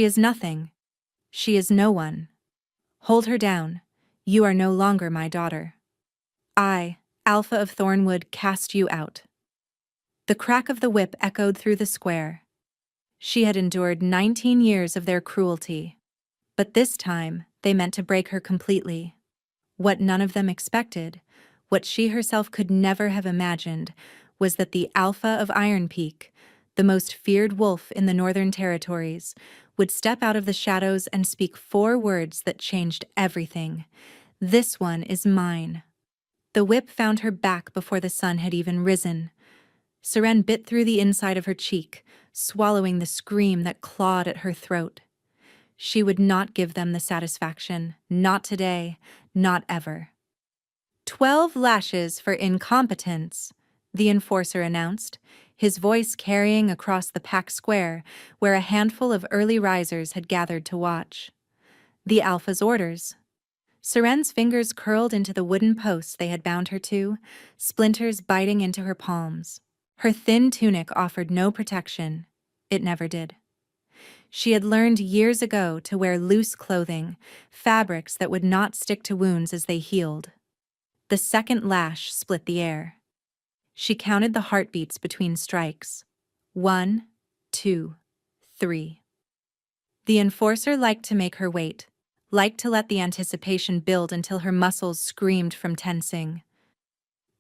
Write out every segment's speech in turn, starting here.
She is nothing. She is no one. Hold her down. You are no longer my daughter. I, Alpha of Thornwood, cast you out." The crack of the whip echoed through the square. She had endured 19 years of their cruelty. But this time, they meant to break her completely. What none of them expected, what she herself could never have imagined, was that the Alpha of Iron Peak, the most feared wolf in the Northern Territories, would step out of the shadows and speak 4 words that changed everything. "This one is mine." The whip found her back before the sun had even risen. Seren bit through the inside of her cheek, swallowing the scream that clawed at her throat. She would not give them the satisfaction, not today, not ever. 12 lashes for incompetence, the enforcer announced, his voice carrying across the packed square where a handful of early risers had gathered to watch. The Alpha's orders. Seren's fingers curled into the wooden posts they had bound her to, splinters biting into her palms. Her thin tunic offered no protection. It never did. She had learned years ago to wear loose clothing, fabrics that would not stick to wounds as they healed. The second lash split the air. She counted the heartbeats between strikes. 1, 2, 3. The enforcer liked to make her wait, liked to let the anticipation build until her muscles screamed from tensing.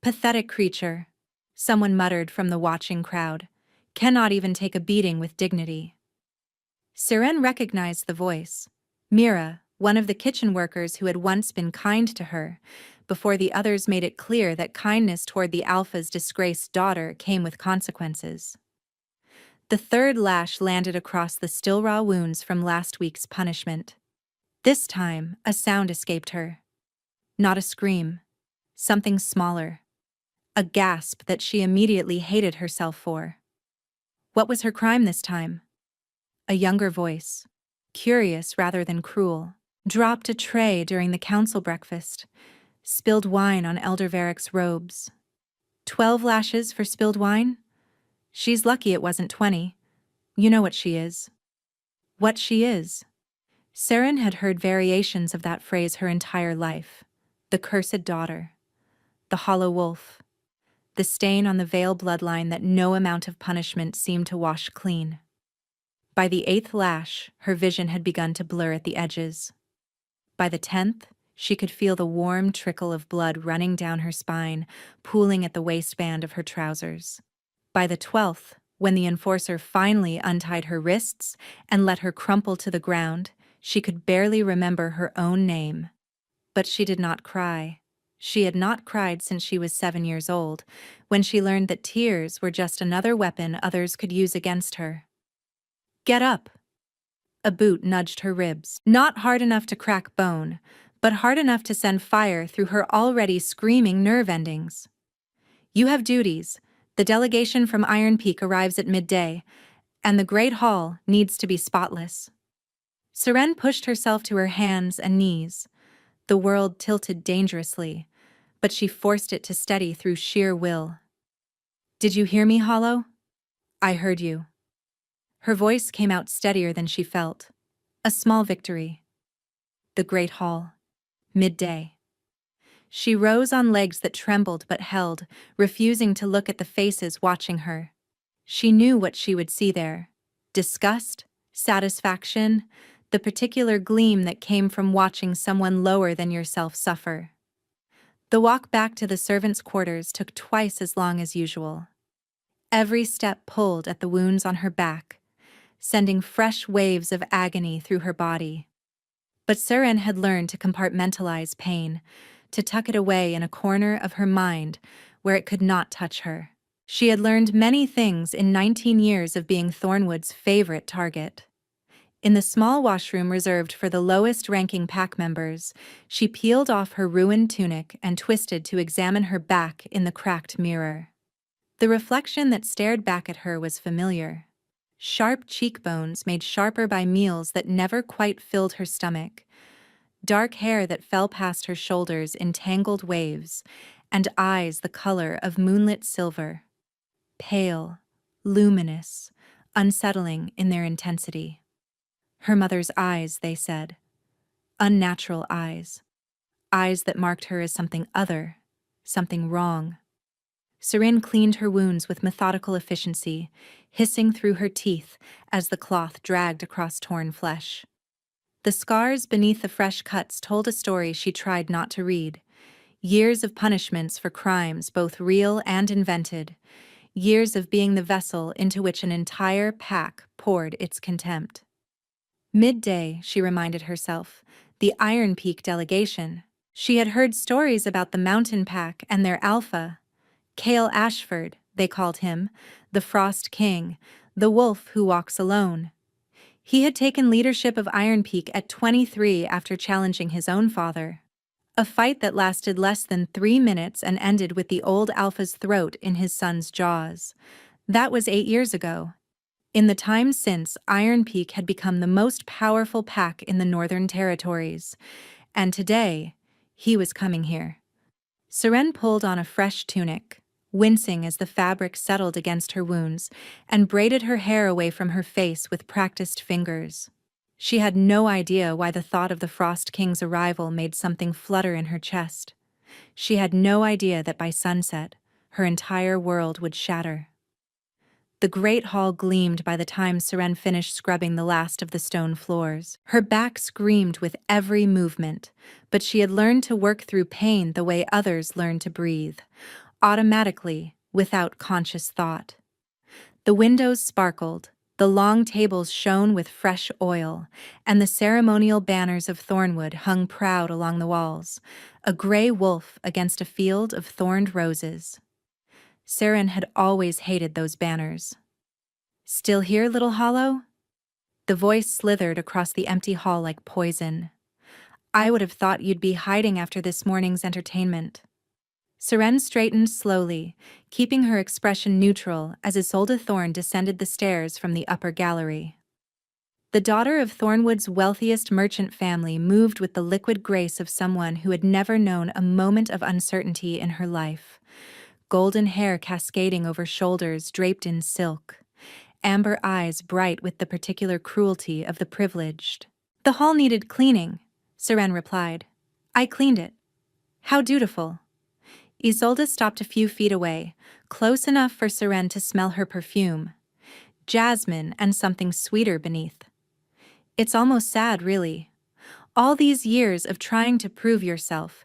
"Pathetic creature," someone muttered from the watching crowd, "cannot even take a beating with dignity." Seren recognized the voice. Mira, one of the kitchen workers who had once been kind to her, before the others made it clear that kindness toward the Alpha's disgraced daughter came with consequences. The third lash landed across the still raw wounds from last week's punishment. This time, a sound escaped her. Not a scream. Something smaller. A gasp that she immediately hated herself for. What was her crime this time? A younger voice, curious rather than cruel, dropped a tray during the council breakfast, spilled wine on Elder Varric's robes. 12 lashes for spilled wine? She's lucky it wasn't 20. You know what she is. What she is. Seren had heard variations of that phrase her entire life. The cursed daughter. The hollow wolf. The stain on the Vale bloodline that no amount of punishment seemed to wash clean. By the 8th lash, her vision had begun to blur at the edges. By the 10th, she could feel the warm trickle of blood running down her spine, pooling at the waistband of her trousers. By the 12th, when the enforcer finally untied her wrists and let her crumple to the ground, she could barely remember her own name. But she did not cry. She had not cried since she was 7 years old, when she learned that tears were just another weapon others could use against her. "Get up." A boot nudged her ribs, not hard enough to crack bone, but hard enough to send fire through her already screaming nerve endings. "You have duties. The delegation from Iron Peak arrives at midday, and the Great Hall needs to be spotless." Seren pushed herself to her hands and knees. The world tilted dangerously, but she forced it to steady through sheer will. "Did you hear me, Hollow?" "I heard you." Her voice came out steadier than she felt. A small victory. The Great Hall. Midday. She rose on legs that trembled but held, refusing to look at the faces watching her. She knew what she would see there. Disgust, satisfaction, the particular gleam that came from watching someone lower than yourself suffer. The walk back to the servants' quarters took twice as long as usual. Every step pulled at the wounds on her back, sending fresh waves of agony through her body. But Seren had learned to compartmentalize pain, to tuck it away in a corner of her mind where it could not touch her. She had learned many things in 19 years of being Thornwood's favorite target. In the small washroom reserved for the lowest-ranking pack members, she peeled off her ruined tunic and twisted to examine her back in the cracked mirror. The reflection that stared back at her was familiar. Sharp cheekbones made sharper by meals that never quite filled her stomach, dark hair that fell past her shoulders in tangled waves, and eyes the color of moonlit silver. Pale, luminous, unsettling in their intensity. Her mother's eyes, they said. Unnatural eyes. Eyes that marked her as something other, something wrong. Seren cleaned her wounds with methodical efficiency, hissing through her teeth as the cloth dragged across torn flesh. The scars beneath the fresh cuts told a story she tried not to read. Years of punishments for crimes both real and invented. Years of being the vessel into which an entire pack poured its contempt. Midday, she reminded herself, the Iron Peak delegation. She had heard stories about the Mountain Pack and their alpha. Cale Ashford, they called him, the Frost King, the wolf who walks alone. He had taken leadership of Iron Peak at 23 after challenging his own father. A fight that lasted less than 3 minutes and ended with the old alpha's throat in his son's jaws. That was 8 years ago. In the time since, Iron Peak had become the most powerful pack in the Northern Territories. And today, he was coming here. Seren pulled on a fresh tunic, wincing as the fabric settled against her wounds, and braided her hair away from her face with practiced fingers. She had no idea why the thought of the Frost King's arrival made something flutter in her chest. She had no idea that by sunset, her entire world would shatter. The great hall gleamed by the time Seren finished scrubbing the last of the stone floors. Her back screamed with every movement, but she had learned to work through pain the way others learn to breathe, automatically, without conscious thought. The windows sparkled, the long tables shone with fresh oil, and the ceremonial banners of thornwood hung proud along the walls, a gray wolf against a field of thorned roses. Seren had always hated those banners. Still here, little hollow? The voice slithered across the empty hall like poison. I would have thought you'd be hiding after this morning's entertainment. Seren straightened slowly, keeping her expression neutral as Isolde Thorn descended the stairs from the upper gallery. The daughter of Thornwood's wealthiest merchant family moved with the liquid grace of someone who had never known a moment of uncertainty in her life. Golden hair cascading over shoulders draped in silk. Amber eyes bright with the particular cruelty of the privileged. The hall needed cleaning, Seren replied. I cleaned it. How dutiful. Isolde stopped a few feet away, close enough for Seren to smell her perfume. Jasmine and something sweeter beneath. It's almost sad, really. All these years of trying to prove yourself,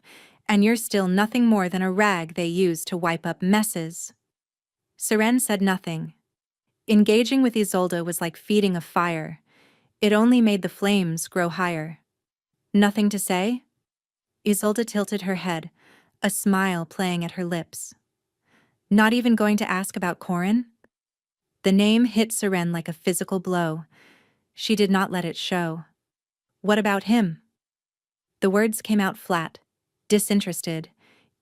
and you're still nothing more than a rag they use to wipe up messes. Seren said nothing. Engaging with Isolde was like feeding a fire. It only made the flames grow higher. Nothing to say? Isolde tilted her head, a smile playing at her lips. Not even going to ask about Corin? The name hit Seren like a physical blow. She did not let it show. What about him? The words came out flat, disinterested,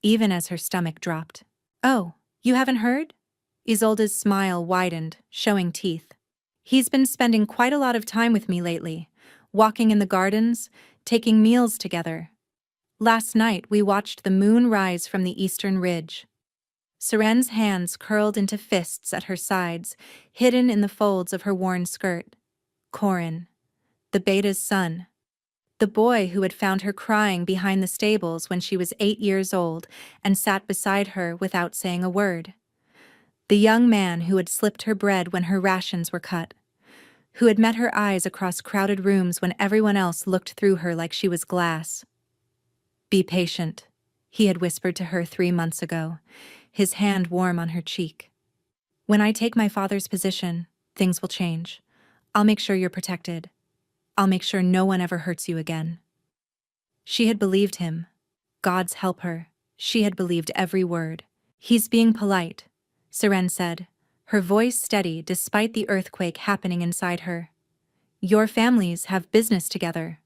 even as her stomach dropped. Oh, you haven't heard? Isolde's smile widened, showing teeth. He's been spending quite a lot of time with me lately, walking in the gardens, taking meals together. Last night we watched the moon rise from the eastern ridge. Seren's hands curled into fists at her sides, hidden in the folds of her worn skirt. Corin, the beta's son. The boy who had found her crying behind the stables when she was 8 years old and sat beside her without saying a word. The young man who had slipped her bread when her rations were cut. Who had met her eyes across crowded rooms when everyone else looked through her like she was glass. Be patient, he had whispered to her 3 months ago, his hand warm on her cheek. When I take my father's position, things will change. I'll make sure you're protected. I'll make sure no one ever hurts you again. She had believed him. Gods help her. She had believed every word. He's being polite, Seren said, her voice steady despite the earthquake happening inside her. Your families have business together.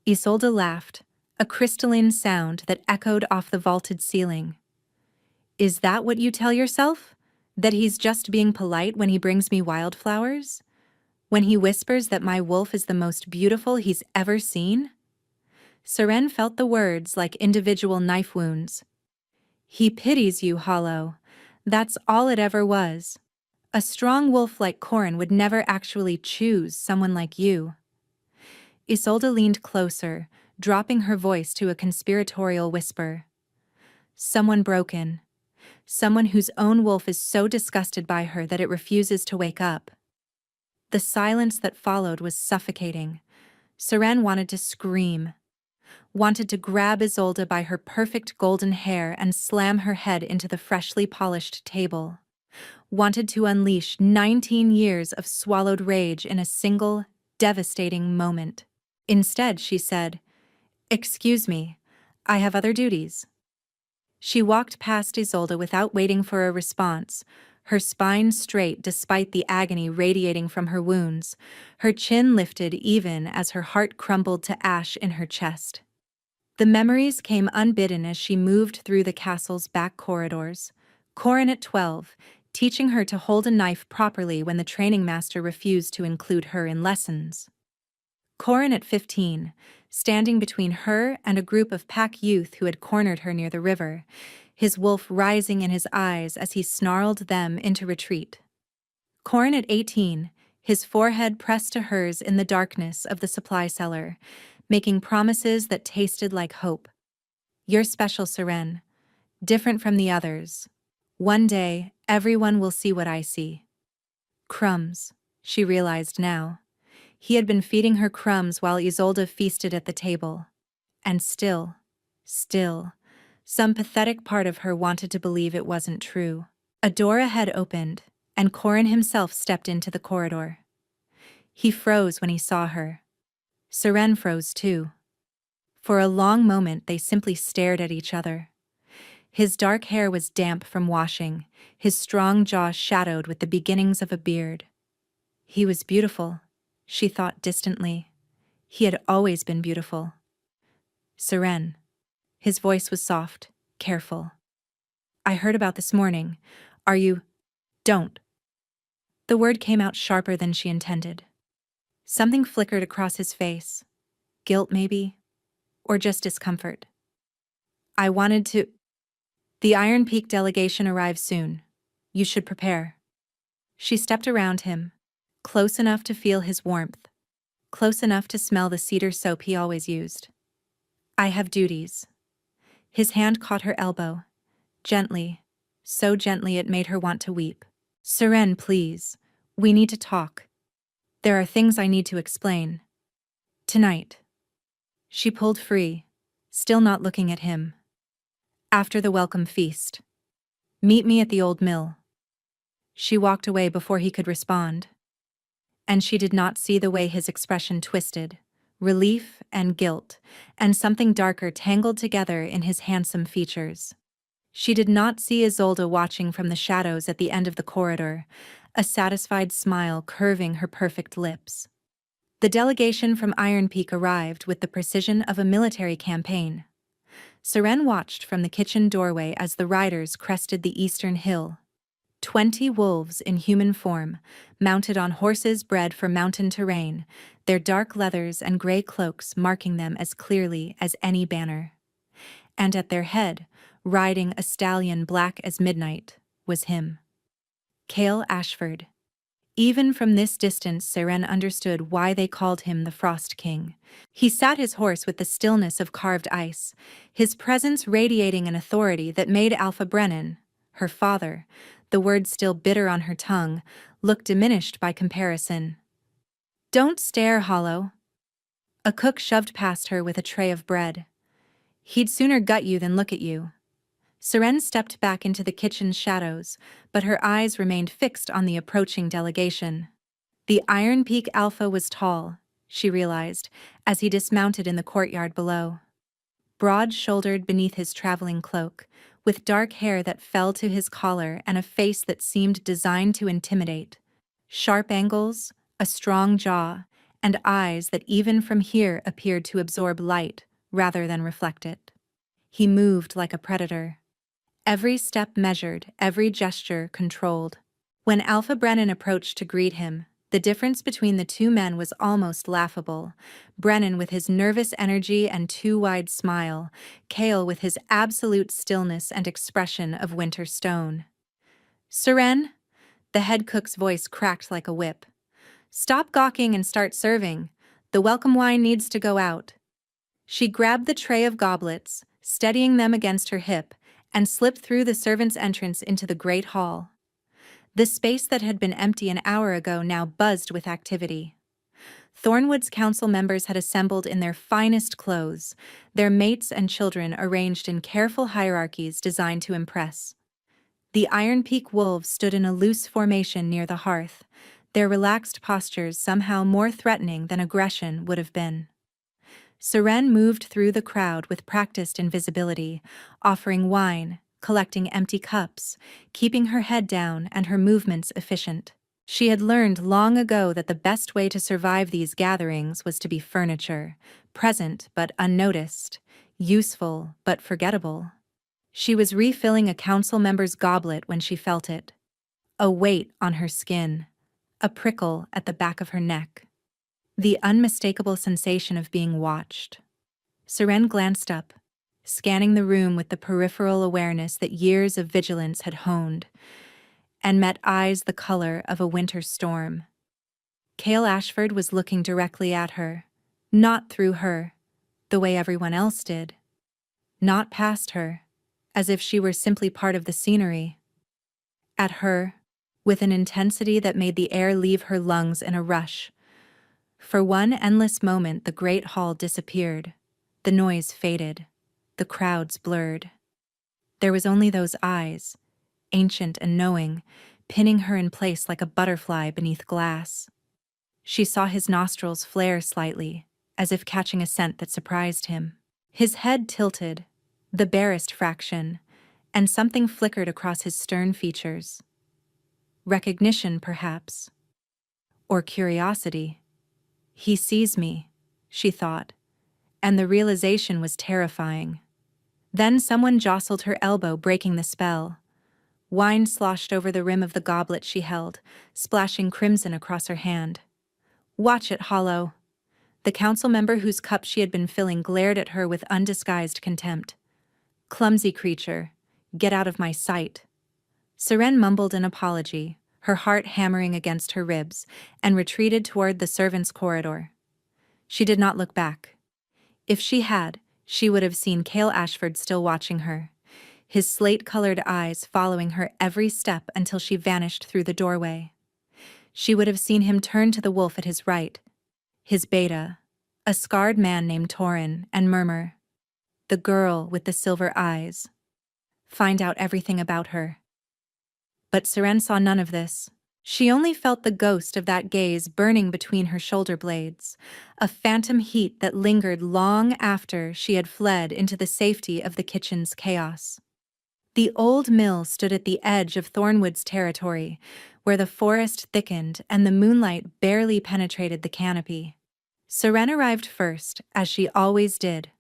Isolde laughed, a crystalline sound that echoed off the vaulted ceiling. Is that what you tell yourself? That he's just being polite when he brings me wildflowers? When he whispers that my wolf is the most beautiful he's ever seen? Seren felt the words like individual knife wounds. He pities you, Hollow. That's all it ever was. A strong wolf like Corin would never actually choose someone like you. Isolde leaned closer, dropping her voice to a conspiratorial whisper. Someone broken. Someone whose own wolf is so disgusted by her that it refuses to wake up. The silence that followed was suffocating. Seren wanted to scream, wanted to grab Isolde by her perfect golden hair and slam her head into the freshly polished table. Wanted to unleash 19 years of swallowed rage in a single, devastating moment. Instead, she said, "Excuse me, I have other duties." She walked past Isolde without waiting for a response, her spine straight despite the agony radiating from her wounds, her chin lifted even as her heart crumbled to ash in her chest. The memories came unbidden as she moved through the castle's back corridors. Corin at 12, teaching her to hold a knife properly when the training master refused to include her in lessons. Corin at 15, standing between her and a group of pack youth who had cornered her near the river, his wolf rising in his eyes as he snarled them into retreat. Corin at 18, his forehead pressed to hers in the darkness of the supply cellar, making promises that tasted like hope. "You're special, Seren. Different from the others. One day, everyone will see what I see." Crumbs, she realized now. He had been feeding her crumbs while Isolde feasted at the table. And still, some pathetic part of her wanted to believe it wasn't true. A door ahead opened, and Corin himself stepped into the corridor. He froze when he saw her. Seren froze too. For a long moment they simply stared at each other. His dark hair was damp from washing, his strong jaw shadowed with the beginnings of a beard. He was beautiful, she thought distantly. He had always been beautiful. "Seren." His voice was soft, careful. "I heard about this morning. Are you—" "Don't." The word came out sharper than she intended. Something flickered across his face. Guilt, maybe? Or just discomfort. "I wanted to—" "The Iron Peak delegation arrives soon. You should prepare." She stepped around him, close enough to feel his warmth, close enough to smell the cedar soap he always used. "I have duties." His hand caught her elbow, gently, so gently it made her want to weep. "Seren, please. We need to talk. There are things I need to explain. Tonight." She pulled free, still not looking at him. "After the welcome feast. Meet me at the old mill." She walked away before he could respond. And she did not see the way his expression twisted, relief and guilt, and something darker tangled together in his handsome features. She did not see Isolde watching from the shadows at the end of the corridor, a satisfied smile curving her perfect lips. The delegation from Iron Peak arrived with the precision of a military campaign. Seren watched from the kitchen doorway as the riders crested the eastern hill. 20 wolves in human form, mounted on horses bred for mountain terrain, their dark leathers and gray cloaks marking them as clearly as any banner. And at their head, riding a stallion black as midnight, was him. Cale Ashford. Even from this distance, Seren understood why they called him the Frost King. He sat his horse with the stillness of carved ice, his presence radiating an authority that made Alpha Brennan, her father, the word still bitter on her tongue, look diminished by comparison. "Don't stare, Hollow." A cook shoved past her with a tray of bread. "He'd sooner gut you than look at you." Seren stepped back into the kitchen's shadows, but her eyes remained fixed on the approaching delegation. The Iron Peak Alpha was tall, she realized, as he dismounted in the courtyard below. Broad-shouldered beneath his traveling cloak, with dark hair that fell to his collar and a face that seemed designed to intimidate. Sharp angles, a strong jaw, and eyes that even from here appeared to absorb light rather than reflect it. He moved like a predator. Every step measured, every gesture controlled. When Alpha Brennan approached to greet him, the difference between the two men was almost laughable. Brennan with his nervous energy and too wide smile, Cale with his absolute stillness and expression of winter stone. "Seren?" The head cook's voice cracked like a whip. "Stop gawking and start serving. The welcome wine needs to go out. She grabbed the tray of goblets, steadying them against her hip, and slipped through the servants' entrance into the great hall. The space that had been empty an hour ago now buzzed with activity. Thornwood's council members had assembled in their finest clothes, their mates and children arranged in careful hierarchies designed to impress. The Iron Peak wolves stood in a loose formation near the hearth, their relaxed postures somehow more threatening than aggression would have been. Seren moved through the crowd with practiced invisibility, offering wine, collecting empty cups, keeping her head down and her movements efficient. She had learned long ago that the best way to survive these gatherings was to be furniture, present but unnoticed, useful but forgettable. She was refilling a council member's goblet when she felt it. A weight on her skin, a prickle at the back of her neck. The unmistakable sensation of being watched. Seren glanced up, scanning the room with the peripheral awareness that years of vigilance had honed, and met eyes the color of a winter storm. Cale Ashford was looking directly at her, not through her, the way everyone else did. Not past her, as if she were simply part of the scenery. At her, with an intensity that made the air leave her lungs in a rush. For one endless moment the great hall disappeared, the noise faded, the crowds blurred. There was only those eyes, ancient and knowing, pinning her in place like a butterfly beneath glass. She saw his nostrils flare slightly, as if catching a scent that surprised him. His head tilted, the barest fraction, and something flickered across his stern features. Recognition, perhaps. Or curiosity. He sees me, she thought, and the realization was terrifying. Then someone jostled her elbow, breaking the spell. Wine sloshed over the rim of the goblet she held, splashing crimson across her hand. "Watch it, Hollow." The council member whose cup she had been filling glared at her with undisguised contempt. "Clumsy creature, get out of my sight." Seren mumbled an apology, her heart hammering against her ribs, and retreated toward the servants' corridor. She did not look back. If she had, she would have seen Cale Ashford still watching her, his slate-colored eyes following her every step until she vanished through the doorway. She would have seen him turn to the wolf at his right, his beta, a scarred man named Torin, and murmur, "The girl with the silver eyes. Find out everything about her." But Seren saw none of this. She only felt the ghost of that gaze burning between her shoulder blades, a phantom heat that lingered long after she had fled into the safety of the kitchen's chaos. The old mill stood at the edge of Thornwood's territory, where the forest thickened and the moonlight barely penetrated the canopy. Seren arrived first, as she always did.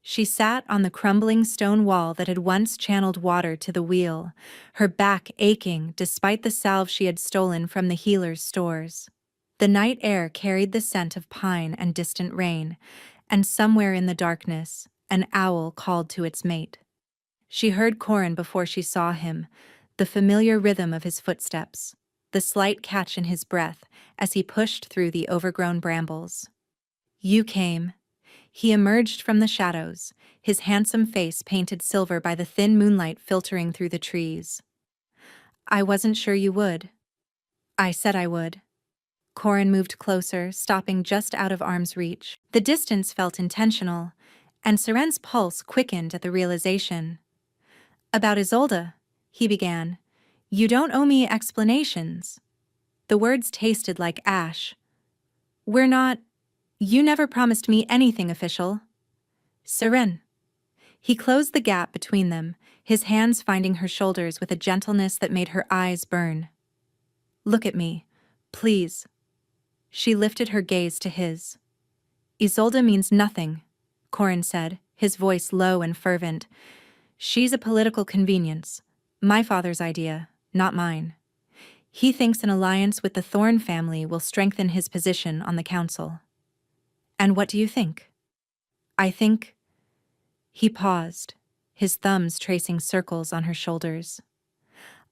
She sat on the crumbling stone wall that had once channeled water to the wheel, her back aching despite the salve she had stolen from the healer's stores. The night air carried the scent of pine and distant rain, and somewhere in the darkness, an owl called to its mate. She heard Corin before she saw him, the familiar rhythm of his footsteps, the slight catch in his breath as he pushed through the overgrown brambles. "You came." He emerged from the shadows, his handsome face painted silver by the thin moonlight filtering through the trees. "I wasn't sure you would." "I said I would." Corin moved closer, stopping just out of arm's reach. The distance felt intentional, and Seren's pulse quickened at the realization. "About Isolde," he began. "You don't owe me explanations." The words tasted like ash. "We're not... You never promised me anything official." "Seren." He closed the gap between them, his hands finding her shoulders with a gentleness that made her eyes burn. "Look at me, please." She lifted her gaze to his. "Isolde means nothing," Corin said, his voice low and fervent. "She's a political convenience. My father's idea, not mine. He thinks an alliance with the Thorn family will strengthen his position on the council." "And what do you think?" "I think..." He paused, his thumbs tracing circles on her shoulders.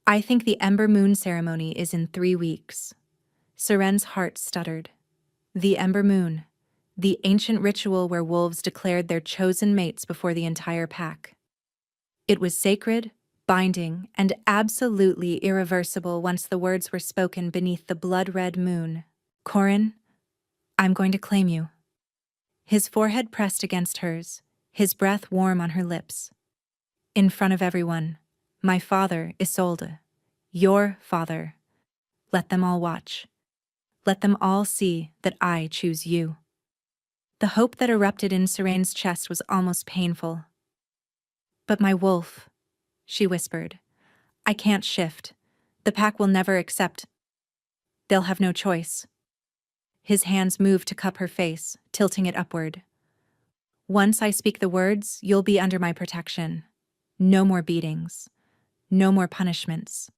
"I think the Ember Moon ceremony is in 3 weeks." Seren's heart stuttered. The Ember Moon. the ancient ritual where wolves declared their chosen mates before the entire pack. It was sacred, binding, and absolutely irreversible once the words were spoken beneath the blood-red moon. Corin, I'm going to claim you. His forehead pressed against hers, his breath warm on her lips. In front of everyone, my father, Isolde. Your father. Let them all watch. Let them all see that I choose you. The hope that erupted in Serene's chest was almost painful. But my wolf, she whispered. I can't shift. The pack will never accept. They'll have no choice. His hands moved to cup her face, tilting it upward. Once I speak the words, you'll be under my protection. No more beatings. No more punishments.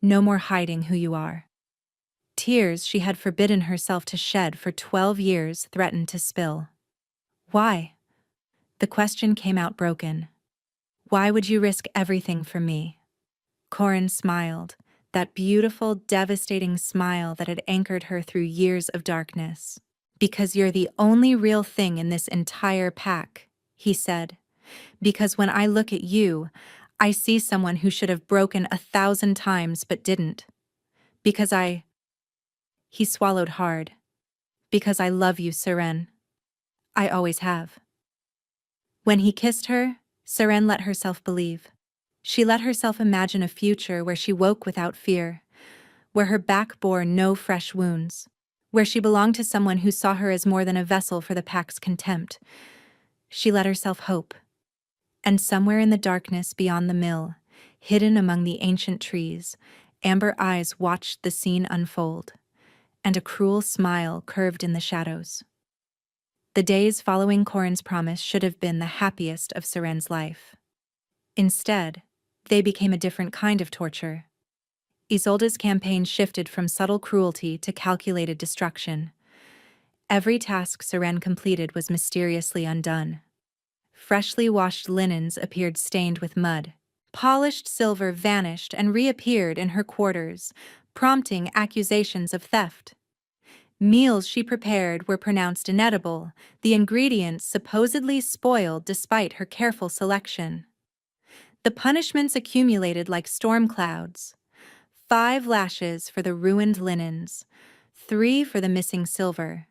No more hiding who you are. Tears she had forbidden herself to shed for 12 years threatened to spill. Why? The question came out broken. Why would you risk everything for me? Corin smiled, that beautiful, devastating smile that had anchored her through years of darkness. Because you're the only real thing in this entire pack, he said. Because when I look at you, I see someone who should have broken 1,000 times but didn't. Because He swallowed hard. Because I love you, Seren. I always have. When he kissed her, Seren let herself believe. She let herself imagine a future where she woke without fear, where her back bore no fresh wounds, where she belonged to someone who saw her as more than a vessel for the pack's contempt. She let herself hope. And somewhere in the darkness beyond the mill, hidden among the ancient trees, amber eyes watched the scene unfold, and a cruel smile curved in the shadows. The days following Corin's promise should have been the happiest of Seren's life. Instead, they became a different kind of torture. Isolde's campaign shifted from subtle cruelty to calculated destruction. Every task Seren completed was mysteriously undone. Freshly washed linens appeared stained with mud. Polished silver vanished and reappeared in her quarters, prompting accusations of theft. Meals she prepared were pronounced inedible, the ingredients supposedly spoiled despite her careful selection. The punishments accumulated like storm clouds. 5 lashes for the ruined linens, 3 for the missing silver.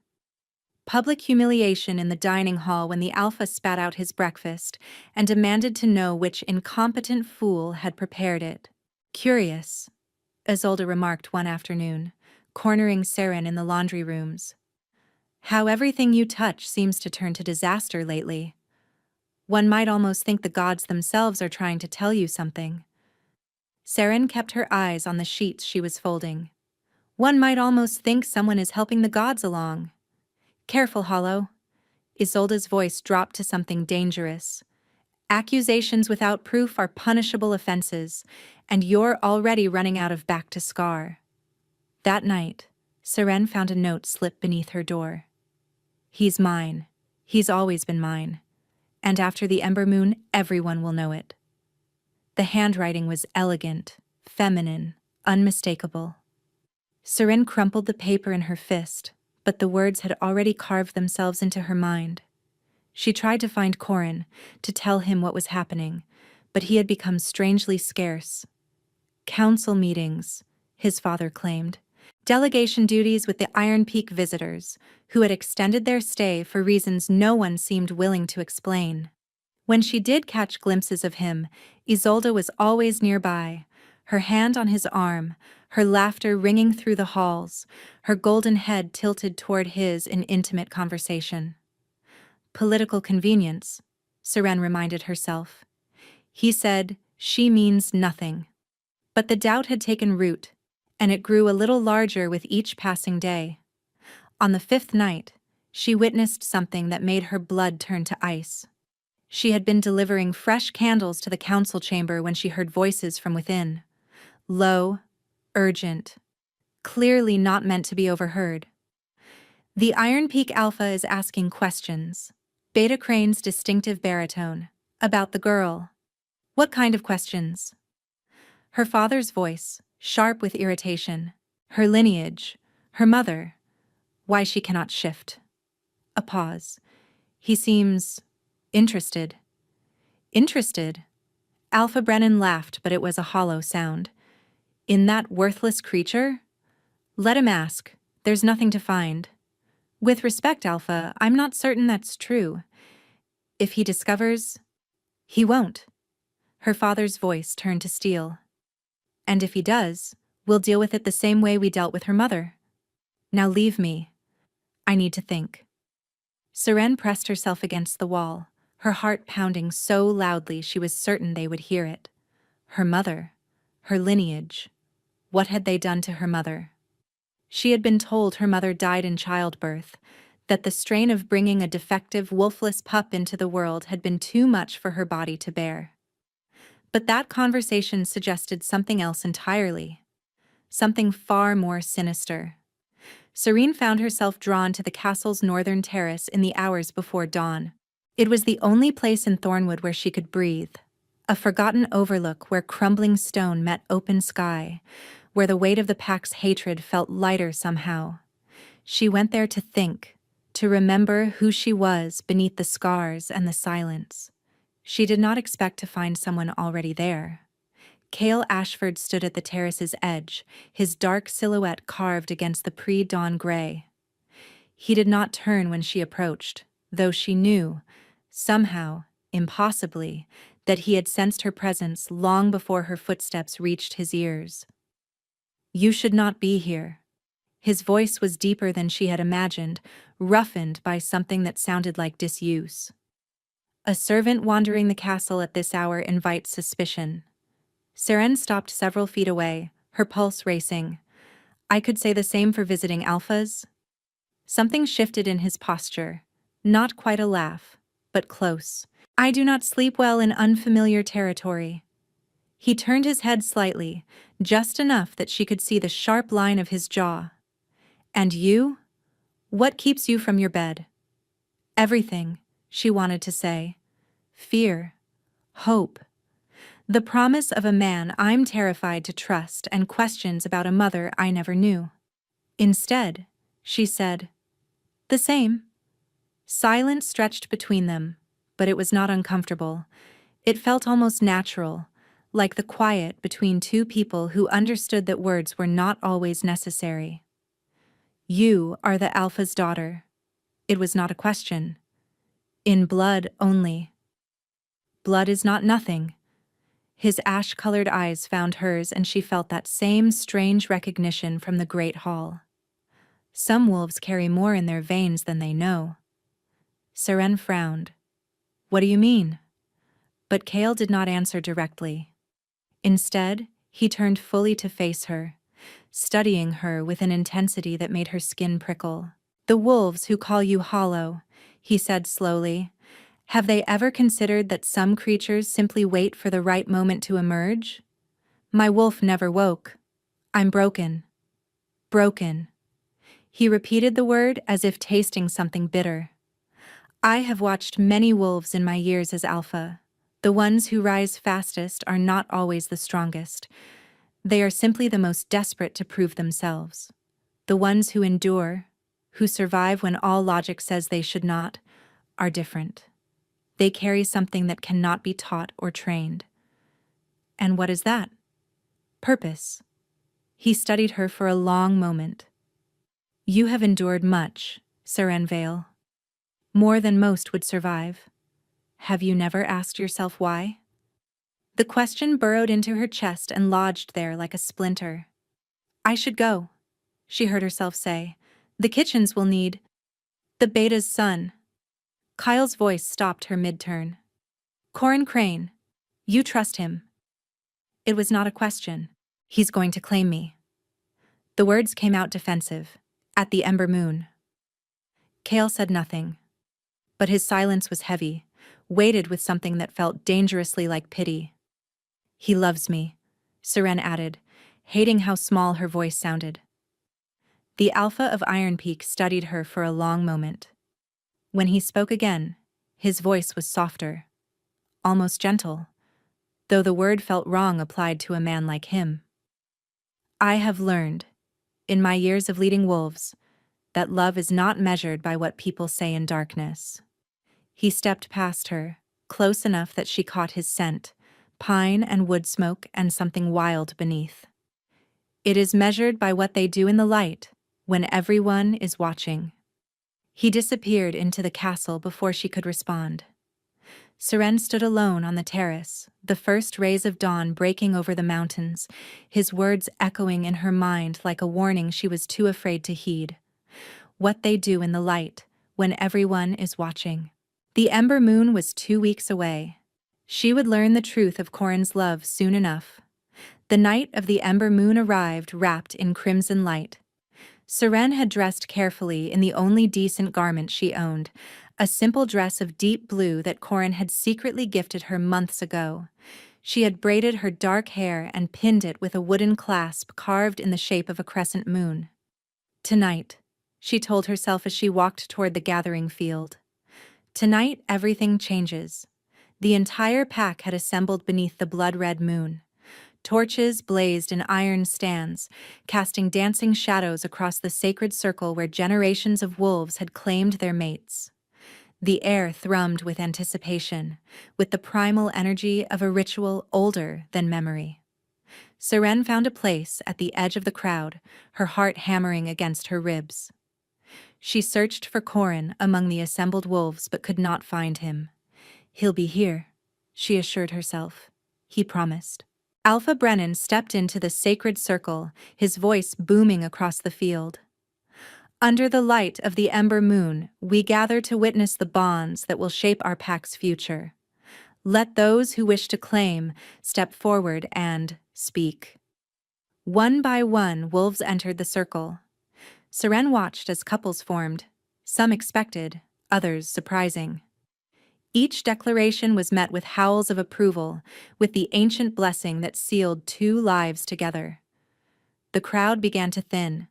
Public humiliation in the dining hall when the Alpha spat out his breakfast and demanded to know which incompetent fool had prepared it. Curious, Isolde remarked one afternoon, cornering Seren in the laundry rooms. How everything you touch seems to turn to disaster lately. One might almost think the gods themselves are trying to tell you something. Seren kept her eyes on the sheets she was folding. One might almost think someone is helping the gods along. Careful, Hollow. Isolde's voice dropped to something dangerous. Accusations without proof are punishable offenses, and you're already running out of back to scar. That night, Seren found a note slipped beneath her door. He's mine. He's always been mine. And after the Ember Moon, everyone will know it. The handwriting was elegant, feminine, unmistakable. Seren crumpled the paper in her fist, but the words had already carved themselves into her mind. She tried to find Corin, to tell him what was happening, but he had become strangely scarce. Council meetings, his father claimed. Delegation duties with the Iron Peak visitors, who had extended their stay for reasons no one seemed willing to explain. When she did catch glimpses of him, Isolde was always nearby, her hand on his arm, her laughter ringing through the halls, her golden head tilted toward his in intimate conversation. Political convenience, Seren reminded herself. He said, she means nothing. But the doubt had taken root, and it grew a little larger with each passing day. On the 5th night, she witnessed something that made her blood turn to ice. She had been delivering fresh candles to the council chamber when she heard voices from within. Low, urgent, clearly not meant to be overheard. The Iron Peak Alpha is asking questions. Beta Crane's distinctive baritone. About the girl. What kind of questions? Her father's voice, sharp with irritation. Her lineage. Her mother. Why she cannot shift. A pause. He seems interested. Interested? Alpha Brennan laughed, but it was a hollow sound. In that worthless creature? Let him ask. There's nothing to find. With respect, Alpha, I'm not certain that's true. If he discovers, he won't. Her father's voice turned to steel. And if he does, we'll deal with it the same way we dealt with her mother. Now leave me. I need to think. Seren pressed herself against the wall, her heart pounding so loudly she was certain they would hear it. Her mother, her lineage. What had they done to her mother? She had been told her mother died in childbirth, that the strain of bringing a defective, wolfless pup into the world had been too much for her body to bear. But that conversation suggested something else entirely. Something far more sinister. Serene found herself drawn to the castle's northern terrace in the hours before dawn. It was the only place in Thornwood where she could breathe. A forgotten overlook where crumbling stone met open sky, where the weight of the pack's hatred felt lighter somehow. She went there to think, to remember who she was beneath the scars and the silence. She did not expect to find someone already there. Cale Ashford stood at the terrace's edge, his dark silhouette carved against the pre-dawn gray. He did not turn when she approached, though she knew, somehow, impossibly, that he had sensed her presence long before her footsteps reached his ears. You should not be here. His voice was deeper than she had imagined, roughened by something that sounded like disuse. A servant wandering the castle at this hour invites suspicion. Seren stopped several feet away, her pulse racing. I could say the same for visiting alphas. Something shifted in his posture. Not quite a laugh, but close. I do not sleep well in unfamiliar territory. He turned his head slightly, just enough that she could see the sharp line of his jaw. And you? What keeps you from your bed? Everything, she wanted to say. Fear. Hope. The promise of a man I'm terrified to trust and questions about a mother I never knew. Instead, she said, the same. Silence stretched between them, but it was not uncomfortable. It felt almost natural, like the quiet between two people who understood that words were not always necessary. You are the Alpha's daughter. It was not a question. In blood only. Blood is not nothing. His ash-colored eyes found hers, and she felt that same strange recognition from the Great Hall. Some wolves carry more in their veins than they know. Seren frowned. What do you mean? But Cale did not answer directly. Instead, he turned fully to face her, studying her with an intensity that made her skin prickle. The wolves who call you hollow, he said slowly. Have they ever considered that some creatures simply wait for the right moment to emerge? My wolf never woke. I'm broken. Broken. He repeated the word as if tasting something bitter. I have watched many wolves in my years as Alpha. The ones who rise fastest are not always the strongest. They are simply the most desperate to prove themselves. The ones who endure, who survive when all logic says they should not, are different. They carry something that cannot be taught or trained. And what is that? Purpose. He studied her for a long moment. You have endured much, Seren Vale. More than most would survive. Have you never asked yourself why? The question burrowed into her chest and lodged there like a splinter. I should go, she heard herself say. The kitchens will need the beta's son. Kyle's voice stopped her mid-turn. Corin Crane, you trust him. It was not a question. He's going to claim me. The words came out defensive, at the ember moon. Cale said nothing, but his silence was heavy, weighted with something that felt dangerously like pity. He loves me, Seren added, hating how small her voice sounded. The Alpha of Iron Peak studied her for a long moment. When he spoke again, his voice was softer, almost gentle, though the word felt wrong applied to a man like him. I have learned, in my years of leading wolves, that love is not measured by what people say in darkness. He stepped past her, close enough that she caught his scent, pine and wood smoke and something wild beneath. It is measured by what they do in the light, when everyone is watching. He disappeared into the castle before she could respond. Seren stood alone on the terrace, the first rays of dawn breaking over the mountains, his words echoing in her mind like a warning she was too afraid to heed. What they do in the light, when everyone is watching. The ember moon was 2 weeks away. She would learn the truth of Corin's love soon enough. The night of the ember moon arrived wrapped in crimson light. Seren had dressed carefully in the only decent garment she owned, a simple dress of deep blue that Corin had secretly gifted her months ago. She had braided her dark hair and pinned it with a wooden clasp carved in the shape of a crescent moon. Tonight, she told herself as she walked toward the gathering field. Tonight, everything changes. The entire pack had assembled beneath the blood-red moon. Torches blazed in iron stands, casting dancing shadows across the sacred circle where generations of wolves had claimed their mates. The air thrummed with anticipation, with the primal energy of a ritual older than memory. Seren found a place at the edge of the crowd, her heart hammering against her ribs. She searched for Corin among the assembled wolves but could not find him. "He'll be here," she assured herself. He promised. Alpha Brennan stepped into the sacred circle, his voice booming across the field. "Under the light of the ember moon, we gather to witness the bonds that will shape our pack's future. Let those who wish to claim step forward and speak." One by one, wolves entered the circle. Seren watched as couples formed, some expected, others surprising. Each declaration was met with howls of approval, with the ancient blessing that sealed 2 lives together. The crowd began to thin.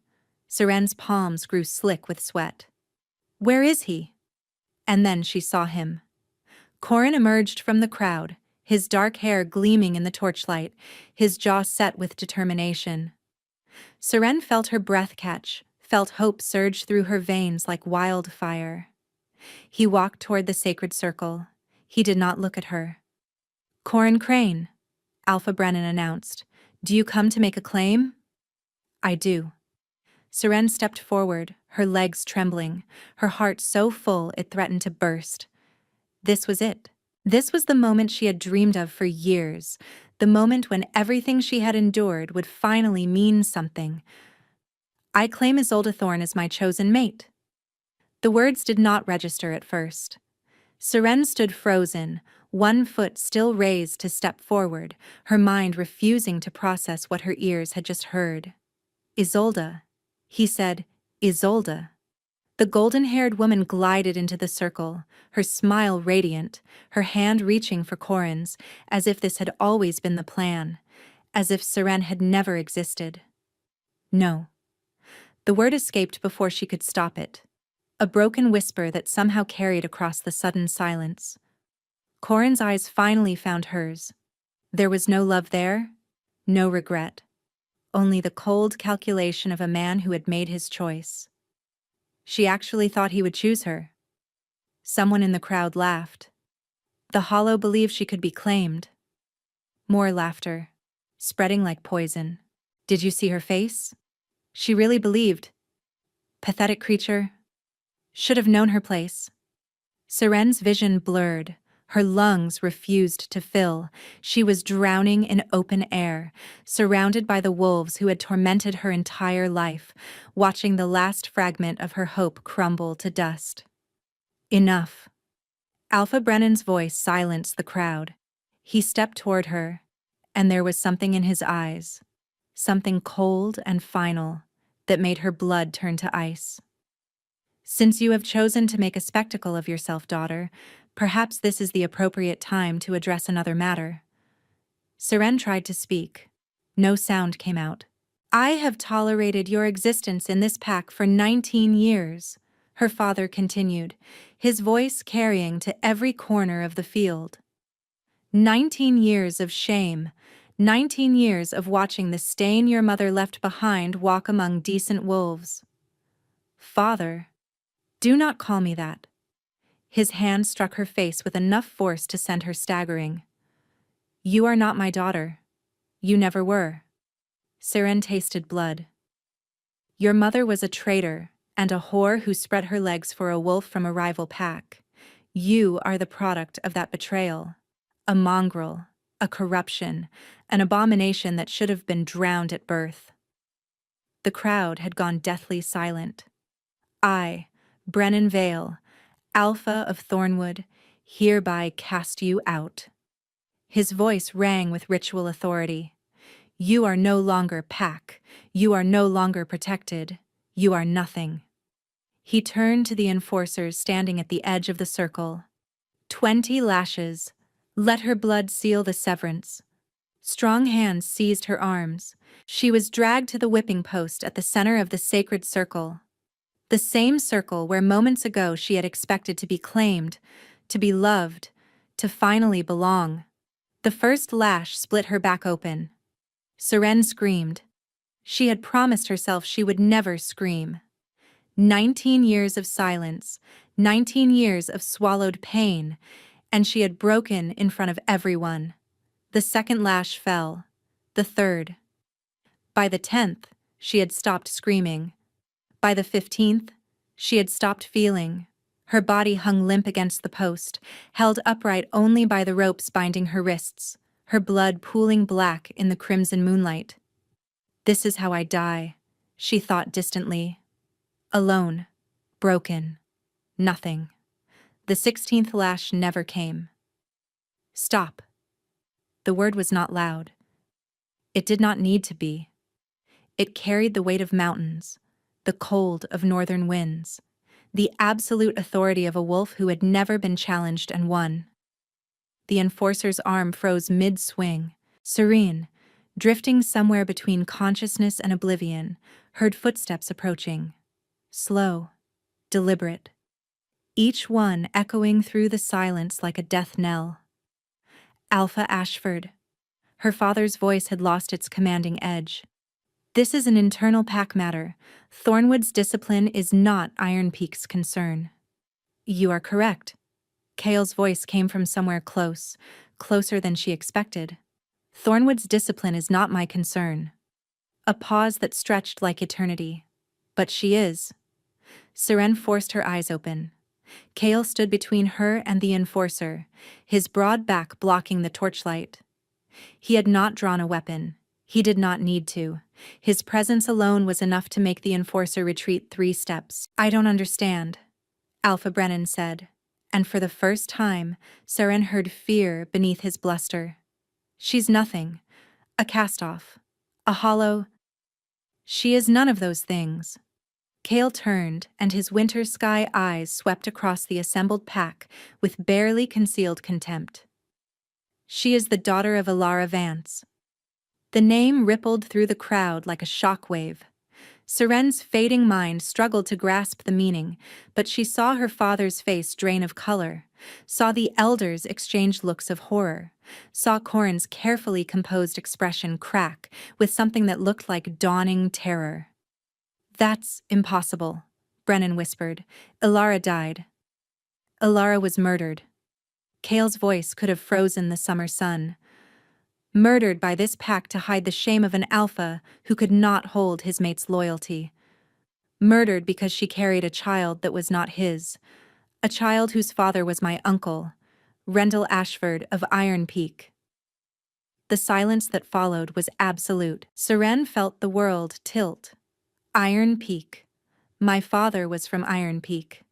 Seren's palms grew slick with sweat. "Where is he?" And then she saw him. Corin emerged from the crowd, his dark hair gleaming in the torchlight, his jaw set with determination. Seren felt her breath catch, felt hope surge through her veins like wildfire. He walked toward the sacred circle. He did not look at her. "Corin Crane," Alpha Brennan announced. "Do you come to make a claim?" "I do." Seren stepped forward, her legs trembling, her heart so full it threatened to burst. This was it. This was the moment she had dreamed of for years, the moment when everything she had endured would finally mean something. "I claim Isolde Thorn as my chosen mate." The words did not register at first. Seren stood frozen, one foot still raised to step forward, her mind refusing to process what her ears had just heard. "Isolde," he said, "Isolde." The golden-haired woman glided into the circle, her smile radiant, her hand reaching for Corin's, as if this had always been the plan, as if Seren had never existed. "No." The word escaped before she could stop it. A broken whisper that somehow carried across the sudden silence. Corin's eyes finally found hers. There was no love there, no regret. Only the cold calculation of a man who had made his choice. She actually thought he would choose her. Someone in the crowd laughed. The hollow believed she could be claimed. More laughter, spreading like poison. "Did you see her face? She really believed. Pathetic creature. Should have known her place." Seren's vision blurred. Her lungs refused to fill. She was drowning in open air, surrounded by the wolves who had tormented her entire life, watching the last fragment of her hope crumble to dust. "Enough." Alpha Brennan's voice silenced the crowd. He stepped toward her, and there was something in his eyes, something cold and final, that made her blood turn to ice. "Since you have chosen to make a spectacle of yourself, daughter, perhaps this is the appropriate time to address another matter." Seren tried to speak. No sound came out. "I have tolerated your existence in this pack for 19 years, her father continued, his voice carrying to every corner of the field. 19 years of shame, 19 years of watching the stain your mother left behind walk among decent wolves. Father, do not call me that. His hand struck her face with enough force to send her staggering. You are not my daughter. You never were. Seren tasted blood. Your mother was a traitor and a whore who spread her legs for a wolf from a rival pack. You are the product of that betrayal. A mongrel, a corruption, an abomination that should have been drowned at birth. The crowd had gone deathly silent. I, Brennan Vale, Alpha of Thornwood, hereby cast you out. His voice rang with ritual authority. You are no longer pack. You are no longer protected. You are nothing. He turned to the enforcers standing at the edge of the circle. 20 lashes. Let her blood seal the severance. Strong hands seized her arms. She was dragged to the whipping post at the center of the sacred circle. The same circle where moments ago she had expected to be claimed, to be loved, to finally belong. The first lash split her back open. Seren screamed. She had promised herself she would never scream. 19 years of silence, 19 years of swallowed pain, and she had broken in front of everyone. The second lash fell. The third. By the 10th, she had stopped screaming. By the 15th, she had stopped feeling. Her body hung limp against the post, held upright only by the ropes binding her wrists, her blood pooling black in the crimson moonlight. This is how I die, she thought distantly. Alone, broken, nothing. The 16th lash never came. Stop. The word was not loud. It did not need to be. It carried the weight of mountains, the cold of northern winds, the absolute authority of a wolf who had never been challenged and won. The enforcer's arm froze mid-swing. Serene, drifting somewhere between consciousness and oblivion, heard footsteps approaching. Slow, deliberate. Each one echoing through the silence like a death knell. Alpha Ashford. Her father's voice had lost its commanding edge. This is an internal pack matter. Thornwood's discipline is not Iron Peak's concern. You are correct. Kale's voice came from somewhere close, closer than she expected. Thornwood's discipline is not my concern. A pause that stretched like eternity. But she is. Seren forced her eyes open. Kale stood between her and the enforcer, his broad back blocking the torchlight. He had not drawn a weapon. He did not need to. His presence alone was enough to make the enforcer retreat 3 steps. I don't understand, Alpha Brennan said, and for the first time, Seren heard fear beneath his bluster. She's nothing. A cast-off. A hollow. She is none of those things. Kale turned, and his winter sky eyes swept across the assembled pack with barely concealed contempt. She is the daughter of Ilara Vance. The name rippled through the crowd like a shockwave. Seren's fading mind struggled to grasp the meaning, but she saw her father's face drain of color, saw the elders exchange looks of horror, saw Corin's carefully composed expression crack with something that looked like dawning terror. That's impossible, Brennan whispered. Ilara died. Ilara was murdered. Kale's voice could have frozen the summer sun. Murdered by this pack to hide the shame of an alpha who could not hold his mate's loyalty. Murdered because she carried a child that was not his. A child whose father was my uncle, Rendell Ashford of Iron Peak. The silence that followed was absolute. Seren felt the world tilt. Iron Peak. My father was from Iron Peak.